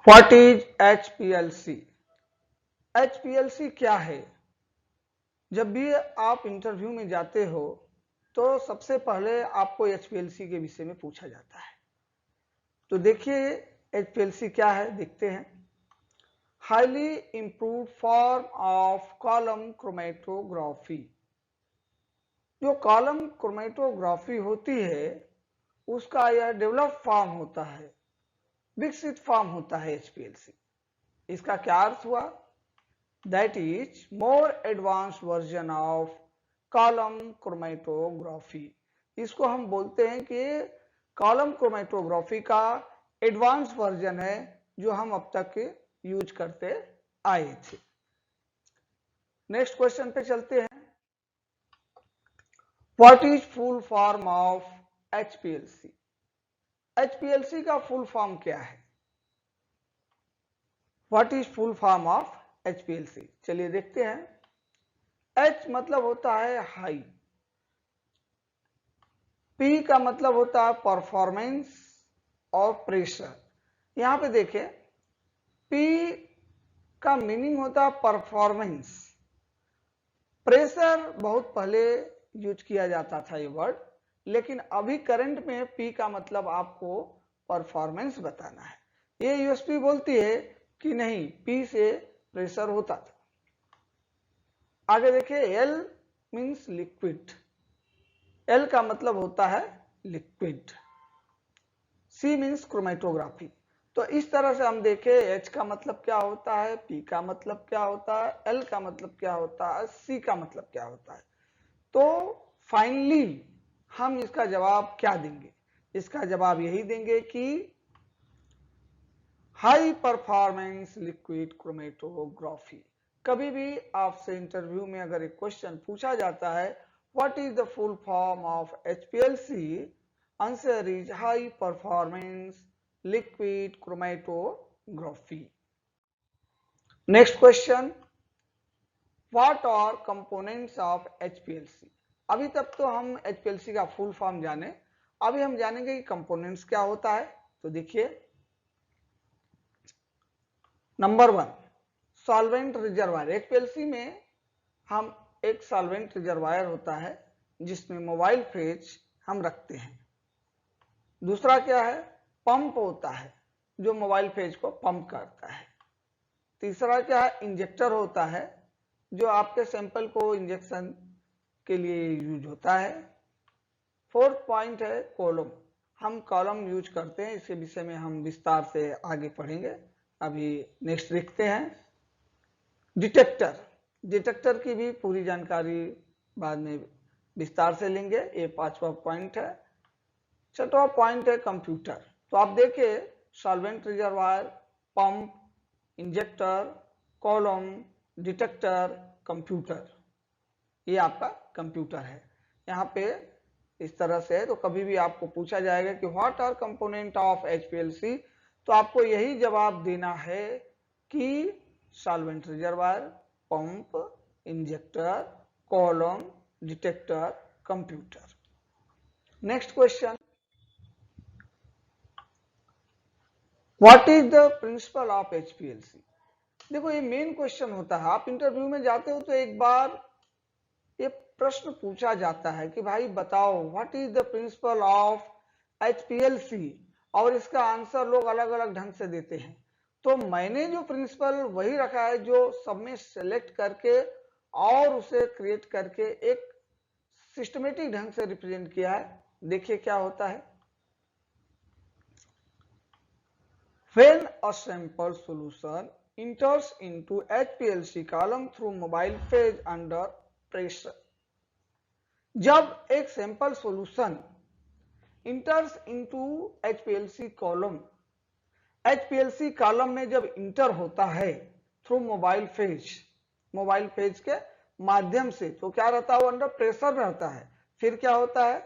What is HPLC? HPLC क्या है? जब भी आप इंटरव्यू में जाते हो तो सबसे पहले आपको HPLC के विषय में पूछा जाता है। तो देखिए HPLC क्या है, देखते हैं। Highly improved form of column chromatography. जो कॉलम क्रोमेटोग्राफी होती है उसका यह डेवलप फॉर्म होता है, विकसित फॉर्म होता है HPLC। इसका क्या अर्थ हुआ? That is more advanced version of column chromatography। इसको हम बोलते हैं कि कॉलम क्रोमेटोग्राफी का एडवांस वर्जन है जो हम अब तक यूज करते आए थे। नेक्स्ट क्वेश्चन पे चलते हैं। What is full form of HPLC? HPLC का फुल फॉर्म क्या है? What is full form of HPLC? चलिए देखते हैं। H मतलब होता है हाई, P का मतलब होता है परफॉर्मेंस और प्रेशर। यहां पे देखें, P का मीनिंग होता है परफॉर्मेंस। प्रेशर बहुत पहले यूज किया जाता था ये वर्ड, लेकिन अभी करंट में P का मतलब आपको परफॉर्मेंस बताना है। ये यूएसपी बोलती है कि नहीं, P से प्रेशर होता था। आगे देखिए, L मीन्स लिक्विड। L का मतलब होता है लिक्विड। C means chromatography. तो इस तरह से हम देखें, H का मतलब क्या होता है, P का मतलब क्या होता है, L का मतलब क्या होता है, C का मतलब क्या होता है। तो फाइनली हम इसका जवाब क्या देंगे? इसका जवाब यही देंगे कि हाई परफॉर्मेंस लिक्विड क्रोमेटोग्राफी। कभी भी आपसे इंटरव्यू में अगर एक क्वेश्चन पूछा जाता है, what is the full form of HPLC, answer is high performance liquid chromatography. Next question, what are components of HPLC? अभी तक तो हम HPLC का फुल फॉर्म जाने, अभी हम जानेंगे कि कंपोनेंट्स क्या होता है। तो देखिए, नंबर 1, सॉल्वेंट रिजर्वायर। HPLC में हम एक सॉल्वेंट रिजर्वायर होता है जिसमें मोबाइल फेज हम रखते हैं। दूसरा क्या है? पंप होता है जो मोबाइल फेज को पंप करता है। तीसरा क्या है? इंजेक्टर होता है जो आपके सैंपल को इंजेक्शन के लिए यूज होता है। फोर्थ पॉइंट है कॉलम। हम कॉलम यूज करते हैं, इसके विषय में हम विस्तार से आगे पढ़ेंगे। अभी नेक्स्ट देखते हैं। डिटेक्टर। डिटेक्टर की भी पूरी जानकारी बाद में विस्तार से लेंगे। ये 5वां पॉइंट है। 6वां पॉइंट है कंप्यूटर। तो आप देखिए, solvent reservoir, pump, injector, column, detector, computer, ये आपका कंप्यूटर है। यहाँ पे इस तरह से है। तो कभी भी आपको पूछा जाएगा कि what R component of HPLC, तो आपको यही जवाब देना है कि solvent reservoir, pump, injector, column, detector, computer. Next question, what is the principle of HPLC? देखो, ये मेन क्वेश्चन होता है। आप इंटरव्यू में जाते हो तो एक बार ये प्रश्न पूछा जाता है कि भाई बताओ, what is the principle of HPLC, और इसका आंसर लोग अलग अलग ढंग से देते हैं। तो मैंने जो प्रिंसिपल वही रखा है जो सब में सेलेक्ट करके और उसे क्रिएट करके एक सिस्टमेटिक ढंग से रिप्रेजेंट किया है। देखिए क्या होता है। When a sample solution enters into HPLC column through mobile phase under pressure, जब एक sample solution इंटर्स into HPLC column, HPLC column में जब इंटर होता है थ्रू मोबाइल फेज के माध्यम से, तो क्या रहता है? वो अंडर प्रेशर रहता है। फिर क्या होता है?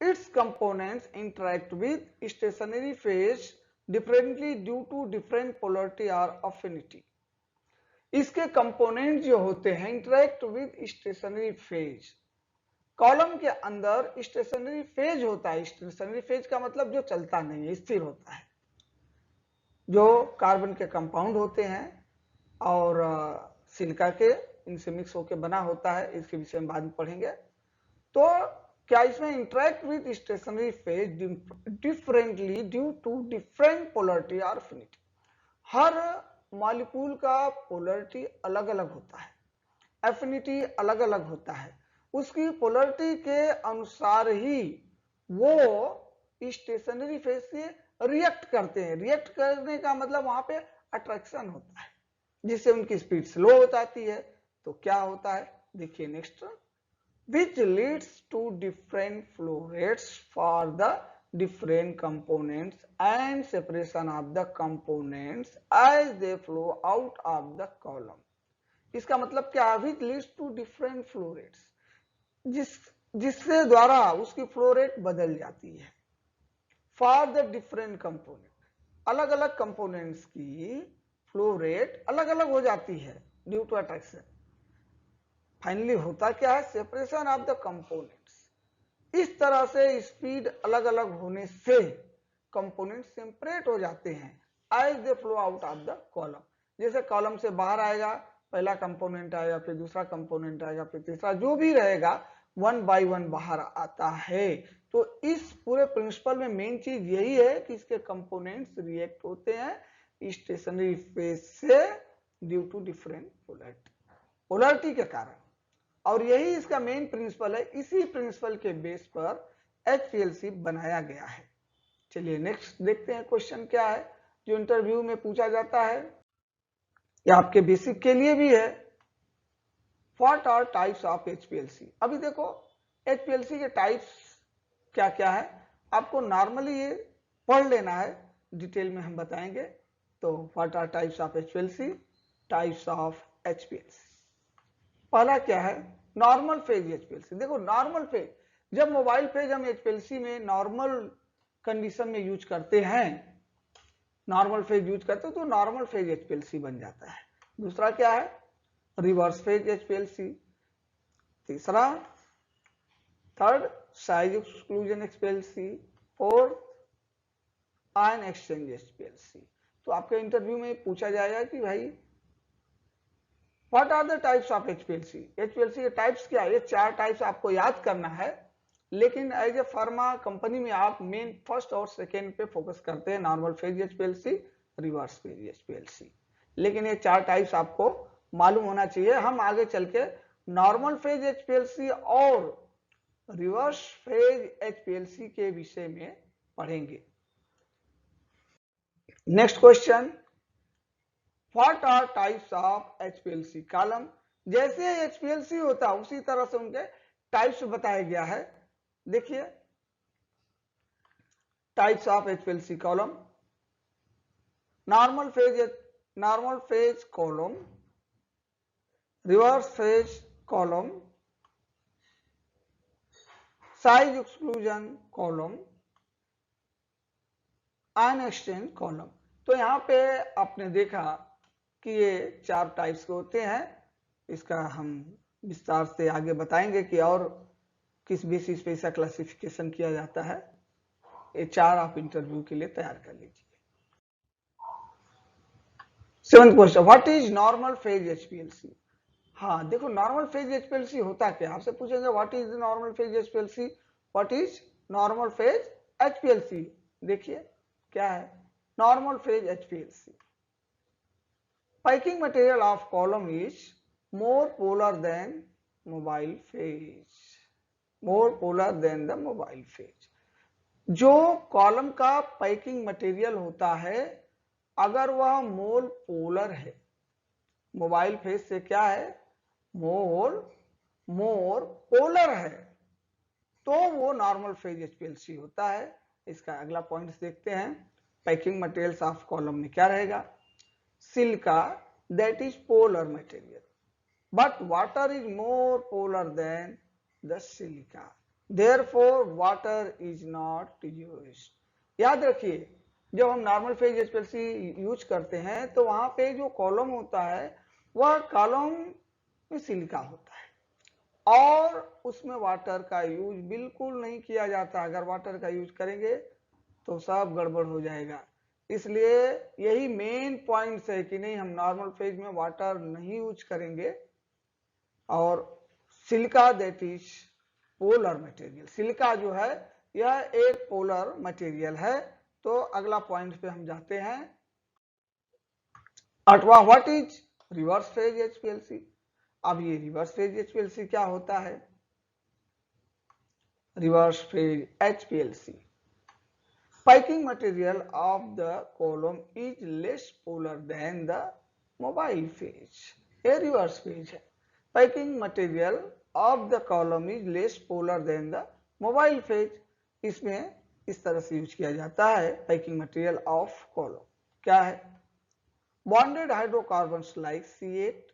Its components interact with stationary phase differently due to different polarity और अफिनिटी। इसके कंपोनेंट जो होते हैं interact with stationary phase. Column के अंदर स्टेशनरी फेज होता है। स्टेशनरी फेज का मतलब जो चलता नहीं है, स्थिर होता है। जो कार्बन के कंपाउंड होते हैं और सिलिका के, इनसे मिक्स होकर बना होता है, इसके विषय में बाद में पढ़ेंगे। तो क्या इसमें interact with stationary phase differently due to different polarity और अफिनिटी। हर मॉलिक्यूल का पोलरिटी अलग अलग होता है, एफिनिटी अलग अलग होता है, उसकी पोलरिटी के अनुसार ही वो स्टेशनरी फेज से रिएक्ट करते हैं। रिएक्ट करने का मतलब वहां पे अट्रैक्शन होता है, जिससे उनकी स्पीड स्लो हो जाती है। तो क्या होता है, देखिए next, which leads to different flow rates for the different components and separation of the components as they flow out of the column। इसका मतलब क्या है, which leads to different flow rates, जिससे द्वारा उसकी फ्लो रेट बदल जाती है। फॉर द डिफरेंट कंपोनेंट, अलग अलग कंपोनेंट्स की फ्लो रेट अलग अलग हो जाती है ड्यू टू अट्रैक्शन। फाइनली होता क्या है, सेपरेशन ऑफ द कंपोनेंट्स। इस तरह से स्पीड अलग अलग होने से कंपोनेंट सेपरेट हो जाते हैं as they flow out of the column. जैसे कॉलम से बाहर आएगा, पहला कंपोनेंट आएगा, फिर दूसरा कंपोनेंट आएगा, फिर तीसरा, जो भी रहेगा वन बाय वन बाहर आता है। तो इस पूरे प्रिंसिपल में मेन चीज यही है कि इसके कंपोनेंट्स रिएक्ट होते हैं स्टेशनरी फेज से ड्यू टू डिफरेंट पोलरिटी के कारण, और यही इसका मेन प्रिंसिपल है। इसी प्रिंसिपल के बेस पर HPLC बनाया गया है। चलिए नेक्स्ट देखते हैं क्वेश्चन क्या है जो इंटरव्यू में पूछा जाता है, या आपके बेसिक के लिए भी है। What are types of HPLC। अभी देखो HPLC के टाइप्स क्या क्या है, आपको नॉर्मली ये पढ़ लेना है, डिटेल में हम बताएंगे। तो what are types of HPLC, types of HPLC। पहला क्या है, नॉर्मल फेज HPLC। देखो नॉर्मल फेज, जब मोबाइल फेज हम HPLC में नॉर्मल कंडीशन में यूज करते हैं, नॉर्मल फेज यूज करते हो तो नॉर्मल फेज HPLC बन जाता है। दूसरा क्या है, रिवर्स फेज HPLC। तीसरा, third, size exclusion HPLC। Fourth, ion exchange HPLC। तो आपके इंटरव्यू में पूछा जाएगा कि भाई what are the types of HPLC। HPLC के टाइप्स क्या है, ये 4 टाइप्स आपको याद करना है, लेकिन एज ए फार्मा कंपनी में आप मेन फर्स्ट और सेकेंड पे फोकस करते हैं, normal phase HPLC, reverse phase HPLC। लेकिन ये 4 टाइप्स आपको मालूम होना चाहिए। हम आगे चल के नॉर्मल फेज HPLC और रिवर्स फेज HPLC के विषय में पढ़ेंगे। Next question, what are types of HPLC column. जैसे HPLC होता है उसी तरह से उनके टाइप्स बताया गया है। देखिए types of HPLC column, normal phase column, reverse phase column, size exclusion column, ion exchange column. तो यहां पे आपने देखा कि ये 4 टाइप्स के होते हैं। इसका हम विस्तार से आगे बताएंगे कि और किस बेसिस पे इसका क्लासिफिकेशन किया जाता है। ये 4 आप इंटरव्यू के लिए तैयार कर लीजिए। 7th question, what is normal phase HPLC। हाँ देखो नॉर्मल फेज HPLC होता क्या, आपसे पूछेंगे what is normal phase HPLC, what is normal phase HPLC। देखिए क्या है normal phase HPLC, packing material of column is more polar than mobile phase, more polar than the mobile phase. जो column का packing material होता है अगर वह more polar है, मोबाइल फेज से क्या है, मोर पोलर है, तो वो नॉर्मल फेज HPLC होता है। इसका अगला पॉइंट देखते हैं, पैकिंग मटेरियल्स ऑफ कॉलम में क्या रहेगा, silica that is polar material but water is more polar than the silica, therefore water is not used। याद रखिए जब हम नॉर्मल फेज HPLC यूज करते हैं तो वहां पे जो कॉलम होता है वह कॉलम में सिलिका होता है और उसमें वाटर का यूज बिल्कुल नहीं किया जाता। अगर वाटर का यूज करेंगे तो सब गड़बड़ हो जाएगा। इसलिए यही मेन पॉइंट्स है कि नहीं, हम नॉर्मल फेज में वाटर नहीं यूज करेंगे। और silica that is polar material, silica जो है यह एक पोलर मटेरियल है। तो अगला पॉइंट पे हम जाते हैं। 8वां, what is reverse phase HPLC। अब ये रिवर्स फेज HPLC क्या होता है? Reverse phase HPLC, piping material of the column is less polar than the mobile phase। ये रिवर्स फेज है। piping material of the column is less polar than the mobile phase। इसमें इस तरह से use किया जाता है piping material of column। क्या है? bonded hydrocarbons like C8,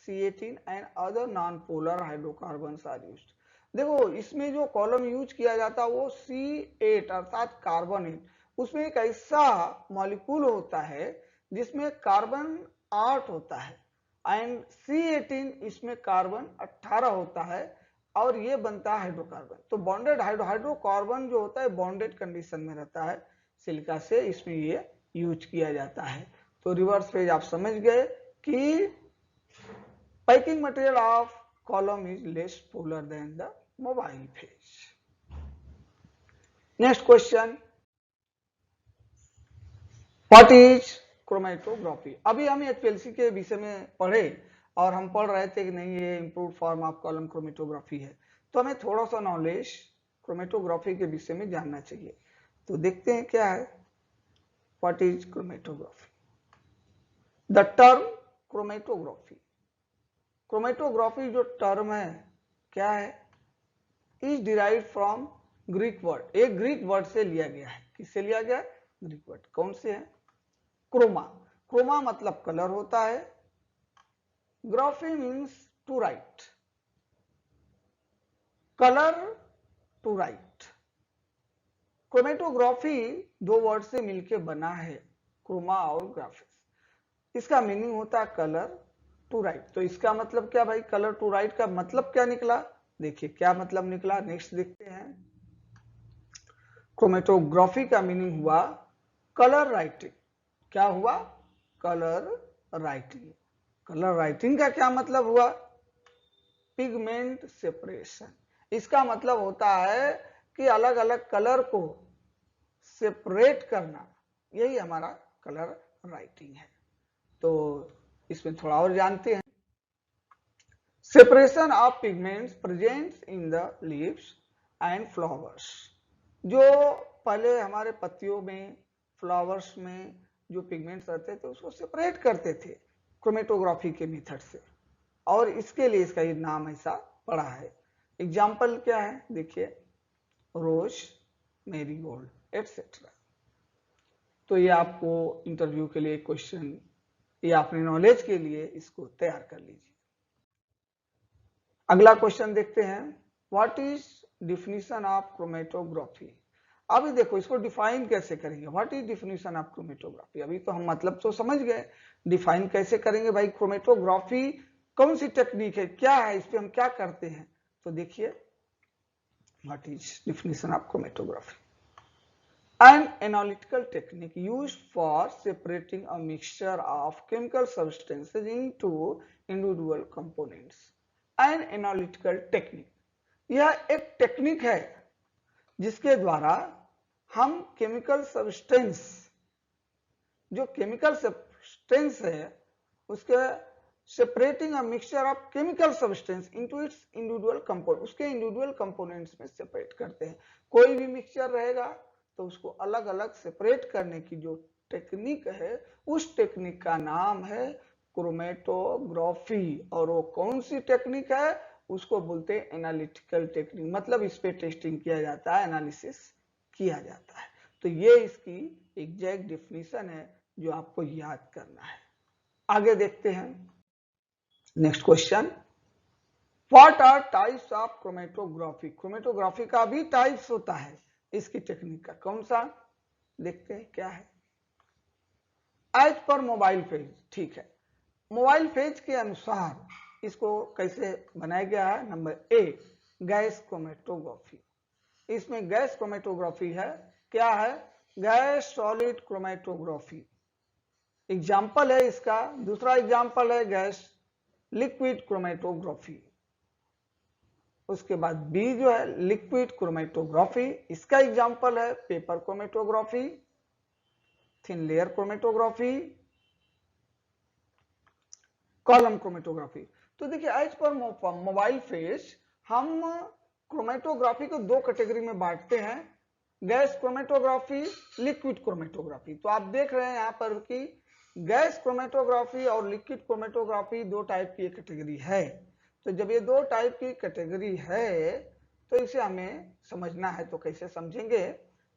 C18 and other non-polar hydrocarbons are used। देखो इसमें जो कॉलम यूज किया जाता है वो C8 अर्थात कार्बोनेट, उसमें एक ऐसा मॉलिक्यूल होता है जिसमें कार्बन 8 होता है एंड C18 इसमें कार्बन 18 होता है और ये बनता है हाइड्रोकार्बन। तो बॉन्डेड हाइड्रोकार्बन जो होता है बॉन्डेड कंडीशन में रहता है सिलिका से, इसमें ये यूज किया जाता है। तो रिवर्स फेज आप समझ गए कि piping material of column is less polar than the mobile phase। Next question, what is chromatography। अभी हम HPLC के विषय में पढ़े और हम पढ़ रहे थे कि नहीं ये improve form of column chromatography है, तो हमें थोड़ा सा नॉलेज क्रोमेटोग्राफी के विषय में जानना चाहिए। तो देखते हैं क्या है what is chromatography. The term chromatography, chromatography जो टर्म है क्या है, is derive from Greek word, एक ग्रीक वर्ड से लिया गया है। किससे लिया गया? Greek word. कौन से है? क्रोमा। क्रोमा मतलब कलर होता है, graphy means to write, colour to write. Chromatography दो वर्ड से मिलकर बना है, क्रोमा और ग्राफिक्स। इसका मीनिंग होता है कलर टू राइट। तो इसका मतलब क्या भाई, कलर टू राइट का मतलब क्या निकला? देखिए क्या मतलब निकला, नेक्स्ट देखते हैं। क्रोमेटोग्राफी का मीनिंग हुआ कलर राइटिंग। क्या हुआ? Colour writing. कलर राइटिंग का क्या मतलब हुआ? Pigment separation. इसका मतलब होता है कि अलग अलग कलर को सेपरेट करना, यही हमारा कलर राइटिंग है। तो इसमें थोड़ा और जानते हैं। Separation of pigments presents in the leaves and flowers. जो पहले हमारे पत्तियों में, फ्लावर्स में जो पिगमेंट्स रहते थे उसको सेपरेट करते थे क्रोमेटोग्राफी के मेथड से, और इसके लिए इसका ये नाम ऐसा पड़ा है। एग्जाम्पल क्या है देखिए, रोज, मेरीगोल्ड एटसेट्रा। तो ये आपको इंटरव्यू के लिए क्वेश्चन, ये अपने नॉलेज के लिए इसको तैयार कर लीजिए। अगला क्वेश्चन देखते हैं, what is definition of chromatography. अभी देखो इसको डिफाइन कैसे करेंगे, what is definition of chromatography. अभी तो हम मतलब तो समझ गए, डिफाइन कैसे करेंगे भाई। क्रोमेटोग्राफी कौन सी टेक्निक है, क्या है, इस पे हम क्या करते हैं। तो देखिए what is definition of chromatography. An analytical technique used for separating a mixture of chemical substances into individual components। An analytical technique, यह एक टेक्निक है जिसके द्वारा हम केमिकल सब्सटेंस, जो केमिकल सब्सटेंस है उसके separating a mixture of chemical substance into its individual component, उसके इंडिविजुअल कंपोनेंट्स में सेपरेट करते हैं। कोई भी मिक्सचर रहेगा तो उसको अलग अलग सेपरेट करने की जो टेक्निक है उस टेक्निक का नाम है क्रोमेटोग्राफी। और वो कौन सी टेक्निक है उसको बोलते हैं एनालिटिकल टेक्निक। मतलब इस पे टेस्टिंग किया जाता है, एनालिसिस किया जाता है। तो ये इसकी एग्जैक्ट डेफिनेशन है जो आपको याद करना है। आगे देखते हैं next question, what are types of chromatography. Chromatography का भी टाइप्स होता है, इसकी टेक्निक का कौन सा देखते हैं क्या है। एज पर मोबाइल फेज, ठीक है, मोबाइल फेज के अनुसार इसको कैसे बनाया गया है। Number A, gas chromatography. इसमें गैस क्रोमेटोग्राफी है, क्या है, गैस सॉलिड क्रोमेटोग्राफी एग्जाम्पल है इसका। दूसरा एग्जाम्पल है गैस लिक्विड क्रोमेटोग्राफी। उसके बाद बी जो है लिक्विड क्रोमेटोग्राफी, इसका एग्जाम्पल है paper chromatography, thin layer chromatography, column chromatography. तो देखिए एज पर मोबाइल फेज हम क्रोमेटोग्राफी को दो कैटेगरी में बांटते हैं, गैस क्रोमेटोग्राफी, लिक्विड क्रोमेटोग्राफी। तो आप देख रहे हैं यहाँ पर कि गैस क्रोमेटोग्राफी और लिक्विड क्रोमेटोग्राफी दो टाइप की कैटेगरी है। तो जब ये दो टाइप की कैटेगरी है तो इसे हमें समझना है। तो कैसे समझेंगे,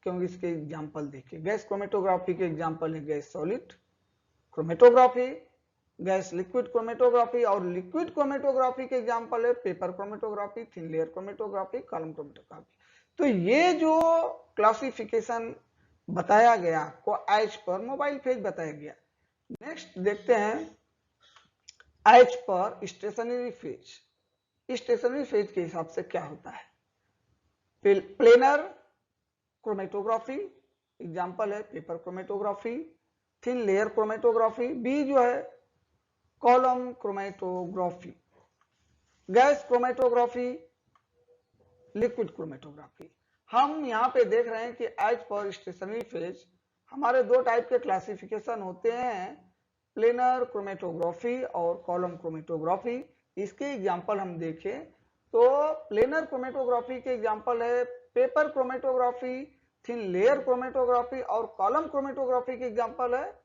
क्योंकि इसके एग्जाम्पल देखिए। गैस क्रोमेटोग्राफी के एग्जाम्पल है gas solid chromatography, gas liquid chromatography, और लिक्विड क्रोमेटोग्राफी के एग्जांपल है paper chromatography, thin layer chromatography, column chromatography. तो ये जो क्लासिफिकेशन बताया गया आपको एज पर मोबाइल फेज बताया गया। नेक्स्ट देखते हैं as per stationary phase. Stationary phase के हिसाब से क्या होता है, प्लेनर क्रोमेटोग्राफी, एग्जांपल है paper chromatography, thin layer chromatography, B जो है column chromatography, gas chromatography, liquid chromatography. हम यहाँ पे देख रहे हैं कि एज पर स्टेशनरी फेज हमारे दो टाइप के क्लासिफिकेशन होते हैं, प्लेनर क्रोमेटोग्राफी और कॉलम क्रोमेटोग्राफी। इसके एग्जांपल हम देखें तो प्लेनर क्रोमेटोग्राफी के एग्जांपल है paper chromatography, thin layer chromatography, और कॉलम क्रोमेटोग्राफी के एग्जांपल है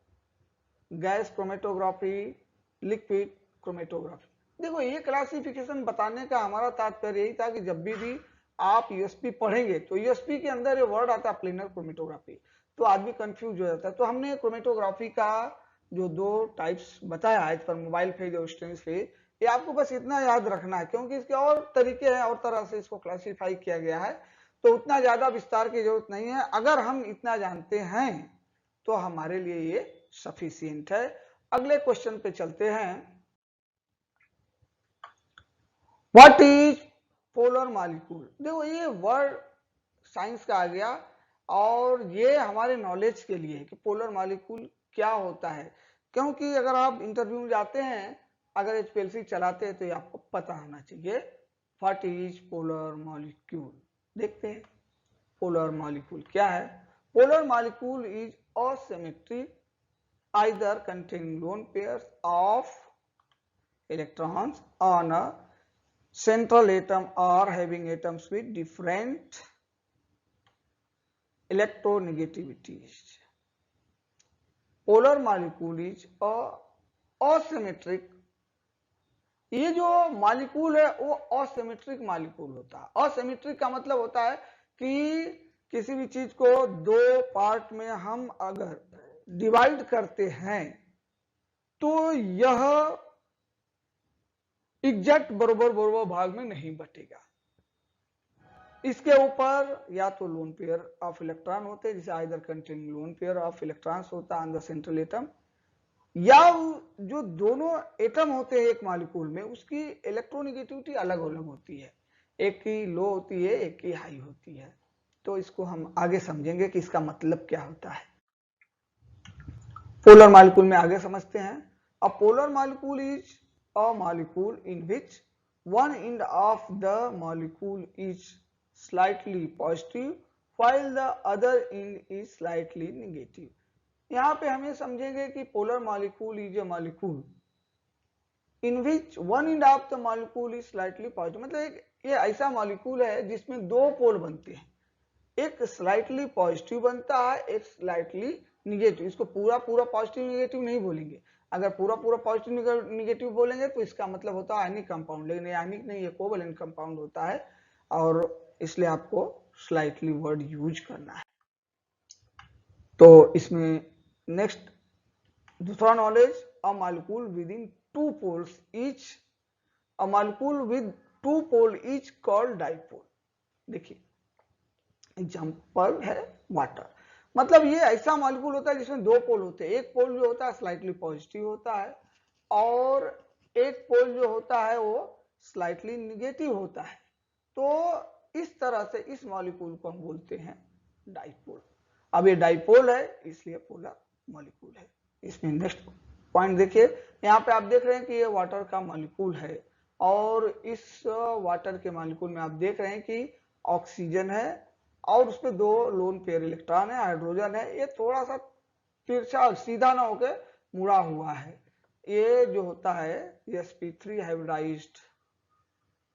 गैस क्रोमेटोग्राफी, लिक्विड क्रोमेटोग्राफी। देखो ये क्लासिफिकेशन बताने का हमारा तात्पर्य यही था कि जब भी आप यूएसपी पढ़ेंगे तो यूएसपी के अंदर ये वर्ड आता है प्लेनर क्रोमेटोग्राफी, तो आदमी कंफ्यूज हो जाता है। तो हमने क्रोमेटोग्राफी का जो दो टाइप्स बताया एज पर मोबाइल फेज और स्टेनलेस फेज, ये आपको बस इतना याद रखना है, क्योंकि इसके और तरीके हैं और तरह से इसको क्लासीफाई किया गया है, तो उतना ज्यादा विस्तार की जरूरत नहीं है। अगर हम इतना जानते हैं तो हमारे लिए ये सफिशिएंट है। अगले क्वेश्चन पे चलते हैं। What is polar molecule. देखो ये वर्ड साइंस का आ गया और ये हमारे नॉलेज के लिए है कि पोलर मॉलिक्यूल क्या होता है, क्योंकि अगर आप इंटरव्यू में जाते हैं, अगर एचपीएलसी चलाते हैं तो ये आपको पता होना चाहिए। व्हाट इज पोलर मॉलिक्यूल, देखते हैं पोलर मॉलिक्यूल क्या है। Polar molecule is asymmetric either containing lone pairs of electrons on a central atom or having atoms with different electronegativities. Polar molecule is a asymmetric। ये जो molecule है वो asymmetric molecule होता है। असिमेट्रिक का मतलब होता है कि किसी भी चीज को दो पार्ट में हम अगर डिवाइड करते हैं तो यह एग्जैक्ट बरोबर बरोबर भाग में नहीं बटेगा। इसके ऊपर या तो लोन पेयर ऑफ इलेक्ट्रॉन होते हैं, जिसे either containing lone pair of electrons होता है ऑन द सेंट्रल एटम, या जो दोनों एटम होते हैं एक मॉलिक्यूल में उसकी इलेक्ट्रोनेगेटिविटी अलग अलग होती है, एक की लो होती है एक की हाई होती है। तो इसको हम आगे समझेंगे कि इसका मतलब क्या होता है। पोलर मॉलिक्यूल में आगे समझते हैं। A polar molecule is a molecule in which one end of the molecule is slightly positive while the other end is slightly negative। यहाँ पे हमें समझेंगे कि polar molecule is a molecule in which one end of the molecule is slightly positive. मतलब ये ऐसा molecule है जिसमें दो पोल बनते हैं, एक स्लाइटली पॉजिटिव बनता है एक स्लाइटली निगेटिव। इसको पूरा पूरा पॉजिटिव निगेटिव नहीं बोलेंगे, अगर पूरा पूरा पॉजिटिव निगेटिव बोलेंगे तो इसका मतलब होता है आयनिक कंपाउंड, लेकिन आयनिक नहीं, ये कोवैलेंट कंपाउंड होता है और इसलिए आपको स्लाइटली वर्ड यूज करना है। तो इसमें नेक्स्ट दूसरा knowledge, a molecule with in two poles each, a molecule with two pole each called dipole. देखिए एग्जाम्पल है वाटर, मतलब ये ऐसा मॉलिक्यूल होता है जिसमें दो पोल होते हैं, एक पोल जो होता है स्लाइटली पॉजिटिव होता है और एक पोल जो होता है वो स्लाइटली निगेटिव होता है। तो इस तरह से इस मॉलिक्यूल को हम बोलते हैं डाइपोल। अब ये डाइपोल है इसलिए पोलर मॉलिक्यूल है। इसमें नेक्स्ट पॉइंट देखिए, यहाँ पे आप देख रहे हैं कि ये वाटर का मॉलिक्यूल है और इस वाटर के मॉलिक्यूल में आप देख रहे हैं कि ऑक्सीजन है और उसमें 2 लोन पेयर इलेक्ट्रॉन है, हाइड्रोजन है। ये थोड़ा सा तिरछा सीधा ना होकर मुड़ा हुआ है। ये जो होता है sp3 हाइब्रिडाइज्ड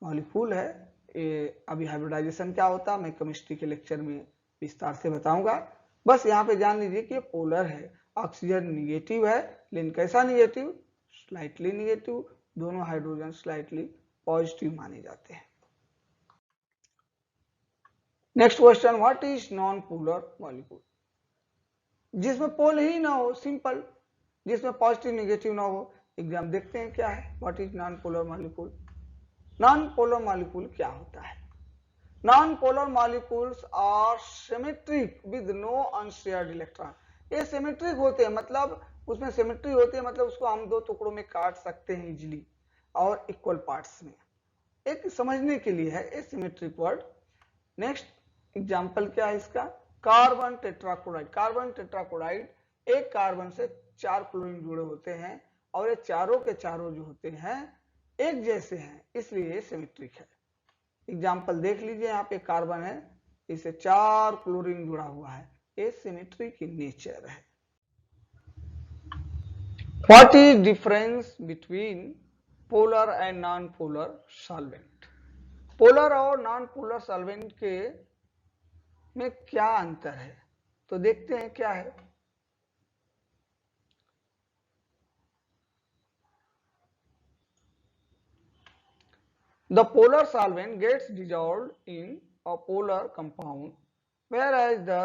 मॉलिक्यूल है। ये अभी हाइब्रिडाइजेशन क्या होता है मैं केमिस्ट्री के लेक्चर में विस्तार से बताऊंगा। बस यहाँ पे जान लीजिए कि ये पोलर है। ऑक्सीजन निगेटिव है, लेकिन कैसा निगेटिव? Slightly negative. दोनों हाइड्रोजन स्लाइटली पॉजिटिव माने जाते हैं। Next question, what is non polar molecule? जिसमें पोल ही ना हो, सिंपल, जिसमें पॉजिटिव निगेटिव ना हो। एग्जाम देखते हैं क्या है what is non polar molecule. Non polar molecule क्या होता है? Non polar molecules are symmetric with no unshared electron. ये सिमेट्रिक होते हैं, मतलब उसमें सिमेट्री होती है, मतलब उसको हम 2 टुकड़ों में काट सकते हैं इजीली और इक्वल पार्ट्स में। एक समझने के लिए है ये सिमेट्रिक वर्ड। नेक्स्ट एग्जांपल क्या है इसका? Carbon tetrachloride. कार्बन टेट्राक्लोराइड, एक कार्बन से 4 क्लोरीन जुड़े होते हैं और ये चारों के चारों जो होते हैं एक जैसे हैं, इसलिए ये सिमेट्रिक है। एग्जाम्पल देख लीजिए, यहाँ पे कार्बन है, इसे 4 क्लोरीन जुड़ा हुआ है, ये सिमेट्रिक इन नेचर है। What is difference between polar and non polar solvent? Polar और नॉन पोलर सॉल्वेंट के में क्या अंतर है? तो देखते हैं क्या है। The polar solvent gets dissolved in a polar compound, whereas the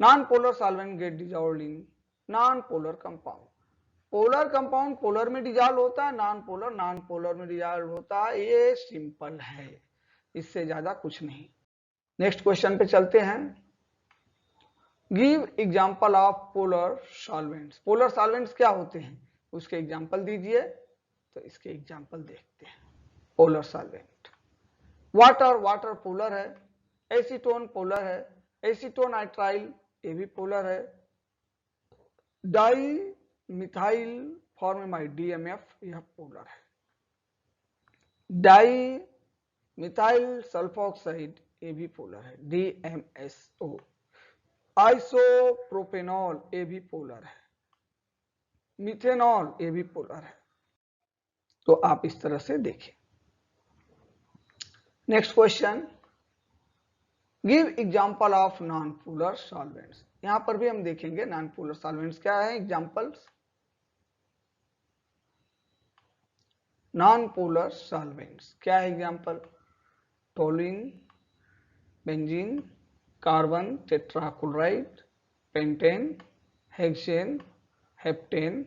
non-polar solvent get dissolved in non-polar compound. Polar compound polar में डिजॉल्व होता है, नॉन पोलर में डिजॉल्व होता है। ये सिंपल है, इससे ज्यादा कुछ नहीं। नेक्स्ट क्वेश्चन पे चलते हैं। Give example of polar solvents. Polar solvents क्या होते हैं उसके एग्जांपल दीजिए। तो इसके एग्जांपल देखते हैं। Polar solvent, water, water polar है। एसीटोन पोलर है, एसीटोन नाइट्राइल ये भी पोलर है। डाई मिथाइल फॉर्मेमाइड DMF यह पोलर है। डाई मिथाइल सल्फोक्साइड ये भी पोलर है, DMSO। आइसोप्रोपेनॉल ये भी पोलर है। मिथेनॉल ये भी पोलर है। तो आप इस तरह से देखें। Next question, give example of non polar solvents. यहां पर भी हम देखेंगे नॉन पोलर सॉल्वेंट्स क्या है। एग्जांपल्स, नॉन पोलर सॉल्वेंट्स क्या है example? Toluene, benzene, carbon tetrachloride, pentane, hexane, heptane.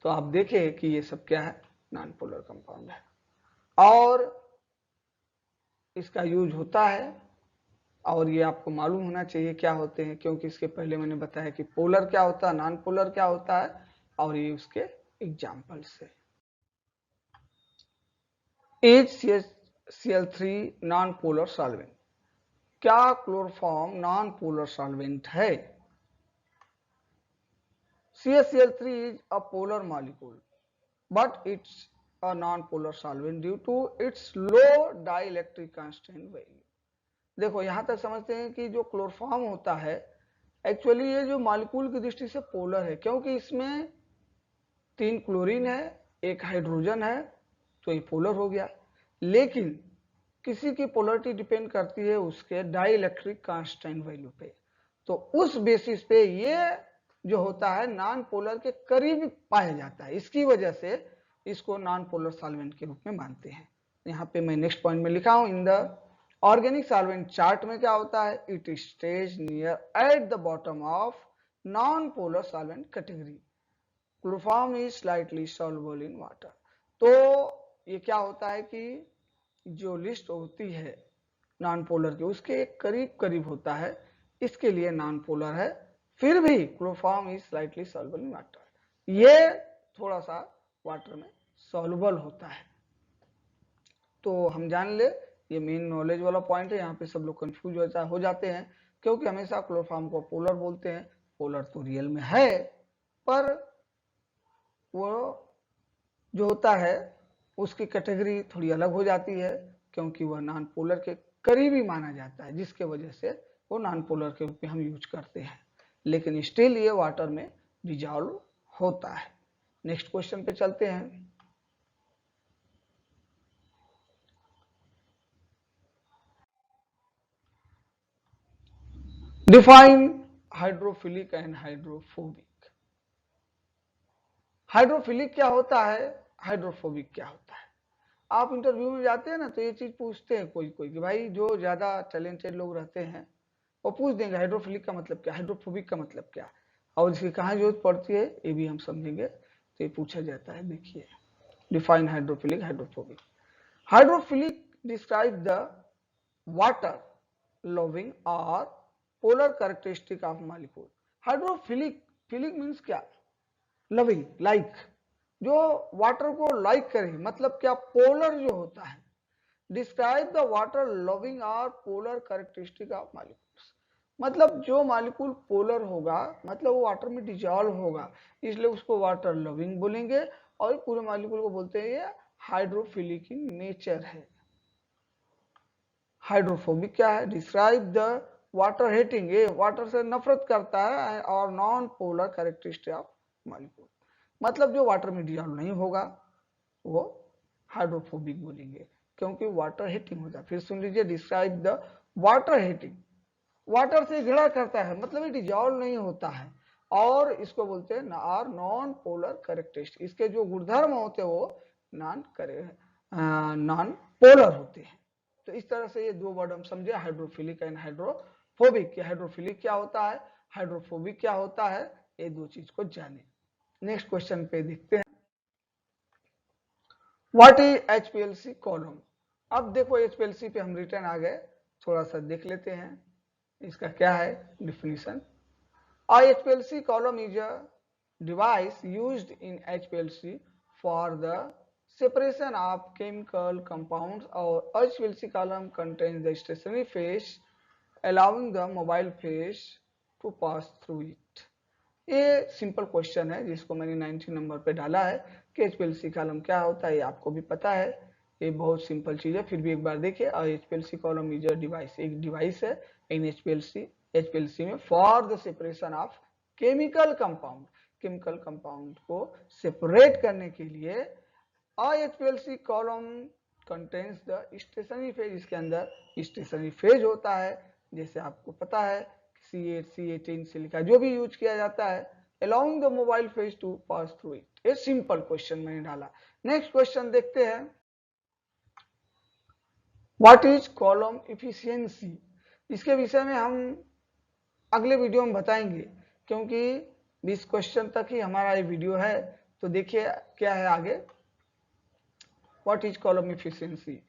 तो आप देखें कि ये सब क्या है? नॉन पोलर कंपाउंड है और इसका यूज होता है और ये आपको मालूम होना चाहिए क्या होते हैं, क्योंकि इसके पहले मैंने बताया कि पोलर क्या होता है, नॉन पोलर क्या होता है और ये उसके एग्जांपल्स है। HCl3 non polar solvent. क्या क्लोरोफॉर्म नॉन पोलर सॉल्वेंट है? CaCl3 is a polar molecule, but it's a non-polar solvent due to its low dielectric constant value. देखो यहां तक समझते हैं कि जो क्लोरोफॉर्म होता है एक्चुअली ये जो मॉलिक्यूल की दृष्टि से पोलर है, क्योंकि इसमें 3 क्लोरीन है, 1 हाइड्रोजन है, तो ये पोलर हो गया। लेकिन किसी की पोलरिटी डिपेंड करती है उसके डाइइलेक्ट्रिक कांस्टेंट वैल्यू पे, तो उस बेसिस पे ये जो होता है नॉन पोलर के करीब पाया जाता है। इसकी वजह से इसको नॉन पोलर सॉल्वेंट के रूप में मानते हैं। यहाँ पे मैं नेक्स्ट पॉइंट में लिखा हूं, in the organic solvent chart में क्या होता है? It stage near at the bottom of non polar solvent category. Chloroform is slightly soluble in water. तो ये क्या होता है कि जो लिस्ट होती है नॉन पोलर की उसके करीब करीब होता है, इसके लिए नॉन पोलर है। फिर भी chloroform is slightly soluble in water, ये थोड़ा सा वाटर में सॉल्युबल होता है। तो हम जान ले, ये मेन नॉलेज वाला पॉइंट है, यहाँ पे सब लोग कंफ्यूज हो जाते हैं क्योंकि हमेशा क्लोरोफॉर्म को पोलर बोलते हैं। पोलर तो रियल में है, पर वो जो होता है उसकी कैटेगरी थोड़ी अलग हो जाती है, क्योंकि वह नॉन पोलर के करीबी माना जाता है, जिसके वजह से वो नॉन पोलर के रूप में हम यूज करते हैं, लेकिन स्टिल ये वाटर में डिजॉल्व होता है। नेक्स्ट क्वेश्चन पे चलते हैं। Define hydrophilic and hydrophobic. Hydrophilic क्या होता है, हाइड्रोफोबिक क्या होता है? आप इंटरव्यू में जाते हैं ना तो ये चीज पूछते हैं कोई कोई कि भाई जो ज्यादा टैलेंटेड लोग रहते हैं वो पूछ देंगे हाइड्रोफिलिक का मतलब क्या, हाइड्रोफोबिक का मतलब क्या, और इसकी कहाँ जरूरत पड़ती है ये भी हम समझेंगे। तो ये पूछा जाता है। देखिए, define hydrophilic hydrophobic. Hydrophilic describe the water loving or polar characteristic of molecule. Hydrophilic, philic means क्या, लविंग, लाइक, जो वाटर को लाइक करे, मतलब क्या, पोलर जो होता है। डिस्क्राइब द वाटर लविंग और पोलर कैरेक्टरिस्टिक ऑफ मॉलिक्यूल्स, मतलब जो मॉलिक्यूल पोलर होगा मतलब वो वाटर में डिजॉल्व होगा, इसलिए उसको वाटर लविंग बोलेंगे, और पूरे मॉलिक्यूल को बोलते हैं ये हाइड्रोफिलिक इन नेचर है। हाइड्रोफोबिक क्या है, डिस्क्राइब द वाटर हेटिंग, ये वाटर से नफरत करता है, और non polar characteristic of molecule, मतलब जो वाटर में डिजॉल्व नहीं होगा वो हाइड्रोफोबिक बोलेंगे, क्योंकि वाटर हीटिंग होता है। फिर सुन लीजिए, describe the water heating, water से घिरा करता है, मतलब ये डिजॉल्व नहीं होता है, और इसको बोलते हैं नॉन पोलर कैरेक्टरिस्टिक, इसके जो गुणधर्म होते हैं वो नॉन पोलर होते हैं। तो इस तरह से ये दो वर्ड हम समझे, हाइड्रोफिलिक एंड हाइड्रोफोबिक। हाइड्रोफिलिक क्या होता है, हाइड्रोफोबिक क्या होता है, ये दो चीज को जाने। नेक्स्ट क्वेश्चन पे देखते हैं, व्हाट इज HPLC कॉलम। अब देखो HPLC पे हम रिटर्न आ गए, थोड़ा सा देख लेते हैं इसका क्या है definition. HPLC column is a device used in HPLC for the separation of chemical compounds, or HPLC column contains the stationary phase allowing the mobile phase to pass through it। ये सिंपल क्वेश्चन है जिसको मैंने 19 number पे डाला है कि HPLC column क्या होता है, ये आपको भी पता है, ये बहुत सिंपल चीज है, फिर भी एक बार देखिए। HPLC column is a device, एक डिवाइस है इन HPLC में for the separation of chemical compound, chemical compound को सेपरेट करने के लिए। HPLC column contains the stationary phase, इसके अंदर स्टेशनरी फेज होता है, जैसे आपको पता है C8 C18 सिलिका जो भी यूज किया जाता है, allowing the mobile phase to pass through it। ये सिंपल क्वेश्चन मैंने डाला। नेक्स्ट क्वेश्चन देखते हैं, व्हाट इज कॉलम इफिशियंसी। इसके विषय में हम अगले वीडियो में बताएंगे, क्योंकि 20 क्वेश्चन तक ही हमारा ये वीडियो है। तो देखिए क्या है आगे, what is column efficiency.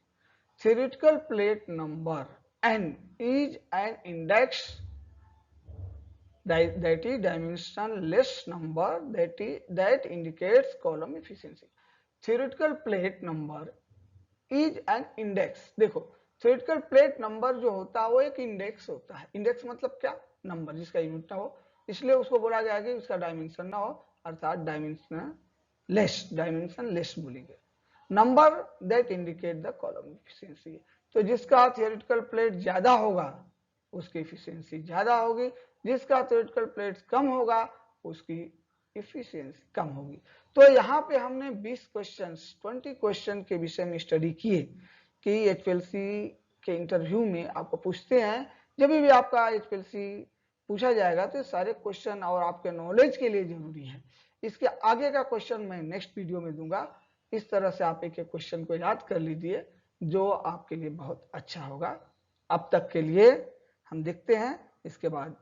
theoretical plate number n is an index that is dimensionless number that indicates column efficiency। theoretical plate number is an index। देखो, theoretical plate number जो होता है वो एक इंडेक्स होता है। इंडेक्स मतलब क्या, नंबर जिसका यूनिट ना हो, इसलिए उसको बोला गया कि उसका डायमेंशन ना हो, अर्थात डायमेंशनलेस बोलेंगे। Number that indicate the column efficiency, तो जिसका थियोरेटिकल प्लेट ज्यादा होगा उसकी इफिशियंसी ज्यादा होगी, जिसका थियोरेटिकल प्लेट कम होगा उसकी इफिशियंसी कम होगी। तो यहाँ पे हमने 20 क्वेश्चन के विषय में स्टडी किए कि HPLC के इंटरव्यू में आपको पूछते हैं, जब भी आपका HPLC पूछा जाएगा तो सारे क्वेश्चन और आपके नॉलेज के लिए जरूरी है। इसके आगे का क्वेश्चन मैं नेक्स्ट वीडियो में दूंगा। इस तरह से आप एक एक क्वेश्चन को याद कर लीजिए, जो आपके लिए बहुत अच्छा होगा। अब तक के लिए हम देखते हैं इसके बाद